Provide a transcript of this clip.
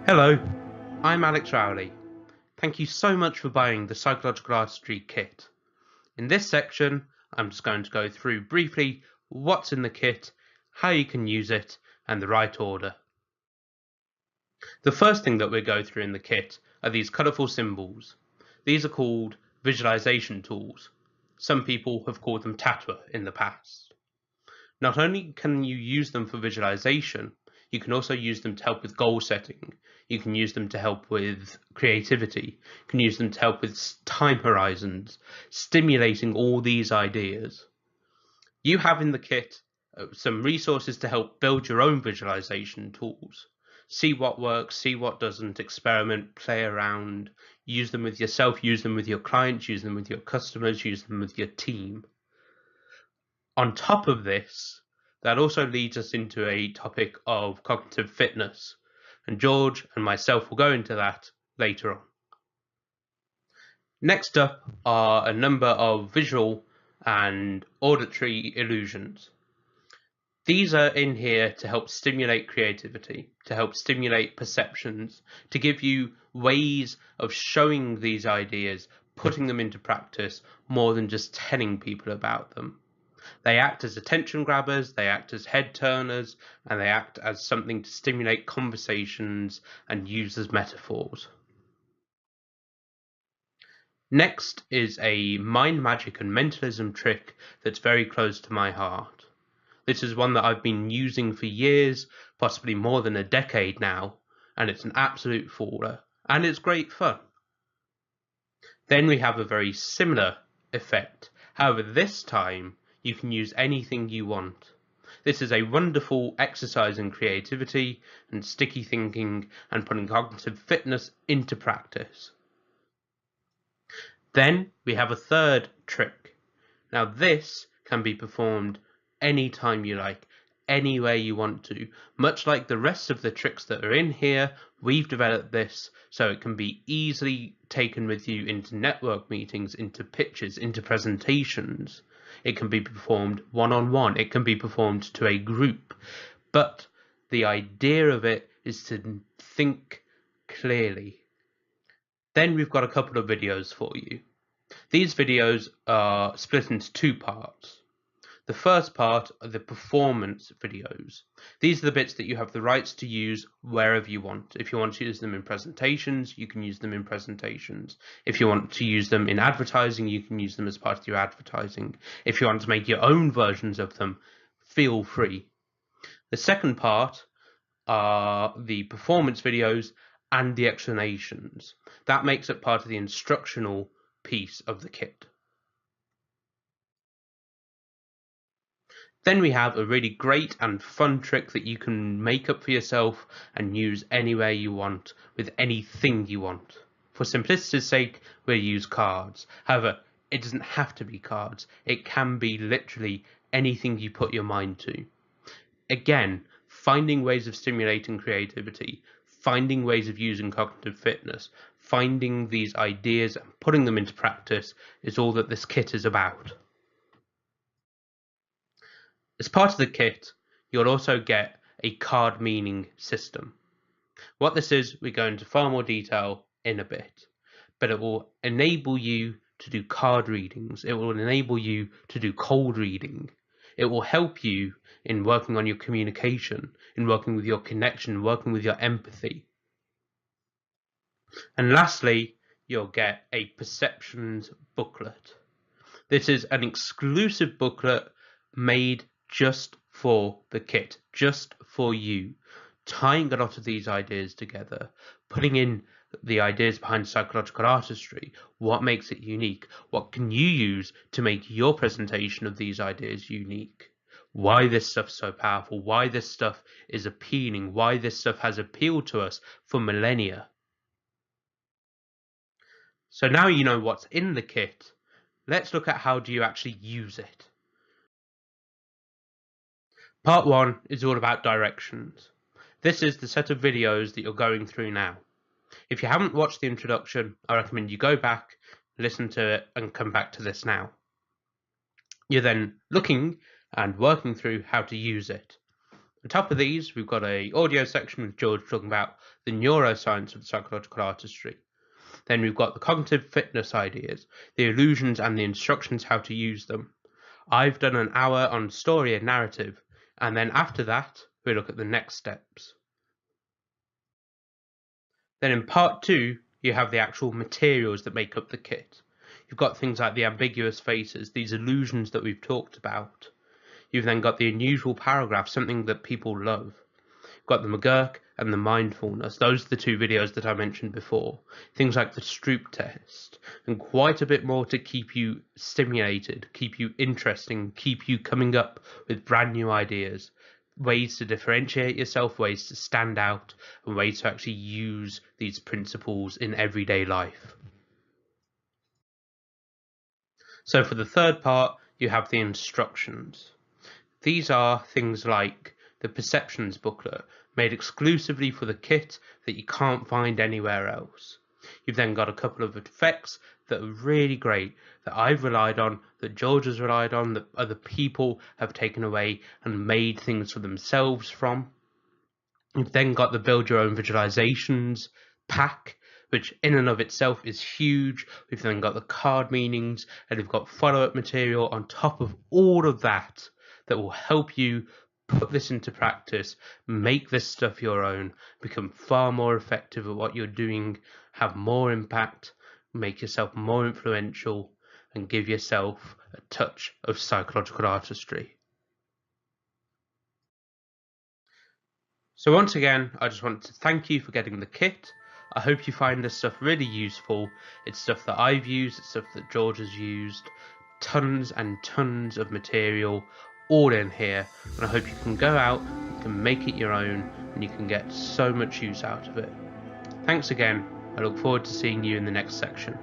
Hello, I'm Alex Rowley. Thank you so much for buying the Psychological Artistry Kit. In this section, I'm just going to go through briefly what's in the kit, how you can use it, and the right order. The first thing that we go through in the kit are these colourful symbols. These are called visualization tools. Some people have called them tattwa in the past. Not only can you use them for visualization, you can also use them to help with goal setting. You can use them to help with creativity. You can use them to help with time horizons, stimulating all these ideas. You have in the kit some resources to help build your own visualization tools. See what works, see what doesn't, experiment, play around, use them with yourself, use them with your clients, use them with your customers, use them with your team. On top of this, that also leads us into a topic of cognitive fitness, and George and myself will go into that later on. Next up are a number of visual and auditory illusions. These are in here to help stimulate creativity, to help stimulate perceptions, to give you ways of showing these ideas, putting them into practice, more than just telling people about them. They act as attention grabbers, they act as head turners, and they act as something to stimulate conversations and use as metaphors. Next is a mind magic and mentalism trick that's very close to my heart. This is one that I've been using for years, possibly more than a decade now, and it's an absolute faller, and it's great fun. Then we have a very similar effect. However, this time you can use anything you want. This is a wonderful exercise in creativity and sticky thinking and putting cognitive fitness into practice. Then we have a third trick. Now this can be performed anytime you like, any way you want to. Much like the rest of the tricks that are in here, we've developed this so it can be easily taken with you into network meetings, into pitches, into presentations. It can be performed one-on-one, it can be performed to a group, but the idea of it is to think clearly. Then we've got a couple of videos for you. These videos are split into two parts. The first part are the performance videos. These are the bits that you have the rights to use wherever you want. If you want to use them in presentations, you can use them in presentations. If you want to use them in advertising, you can use them as part of your advertising. If you want to make your own versions of them, feel free. The second part are the performance videos and the explanations. That makes it part of the instructional piece of the kit. Then we have a really great and fun trick that you can make up for yourself and use anywhere you want, with anything you want. For simplicity's sake, we'll use cards. However, it doesn't have to be cards. It can be literally anything you put your mind to. Again, finding ways of stimulating creativity, finding ways of using cognitive fitness, finding these ideas and putting them into practice is all that this kit is about. As part of the kit, you'll also get a card meaning system. What this is, we go into far more detail in a bit, but it will enable you to do card readings. It will enable you to do cold reading. It will help you in working on your communication, in working with your connection, working with your empathy. And lastly, you'll get a perceptions booklet. This is an exclusive booklet made just for the kit, just for you, tying a lot of these ideas together, putting in the ideas behind psychological artistry, what makes it unique, what can you use to make your presentation of these ideas unique, why this stuff's so powerful, why this stuff is appealing, why this stuff has appealed to us for millennia. So now you know what's in the kit, let's look at how do you actually use it. Part 1 is all about directions. This is the set of videos that you're going through now. If you haven't watched the introduction, I recommend you go back, listen to it, and come back to this now. You're then looking and working through how to use it. On top of these, we've got a audio section with George talking about the neuroscience of psychological artistry. Then we've got the cognitive fitness ideas, the illusions and the instructions how to use them. I've done an hour on story and narrative, and then after that, we look at the next steps. Then in part 2, you have the actual materials that make up the kit. You've got things like the ambiguous faces, these illusions that we've talked about. You've then got the unusual paragraph, something that people love. You've got the McGurk and the mindfulness. Those are the 2 videos that I mentioned before. Things like the Stroop test, and quite a bit more to keep you stimulated, keep you interesting, keep you coming up with brand new ideas. Ways to differentiate yourself, ways to stand out, and ways to actually use these principles in everyday life. So for the third part, you have the instructions. These are things like the perceptions booklet, made exclusively for the kit that you can't find anywhere else. You've then got a couple of effects that are really great, that I've relied on, that George has relied on, that other people have taken away and made things for themselves from. You've then got the build your own visualizations pack, which in and of itself is huge. We've then got the card meanings, and we've got follow-up material on top of all of that that will help you put this into practice, make this stuff your own, become far more effective at what you're doing, have more impact, make yourself more influential, and give yourself a touch of psychological artistry. So once again, I just wanted to thank you for getting the kit. I hope you find this stuff really useful. It's stuff that I've used, it's stuff that George has used. Tons and tons of material all in here, and I hope you can go out, you can make it your own, and you can get so much use out of it. Thanks again. I look forward to seeing you in the next section.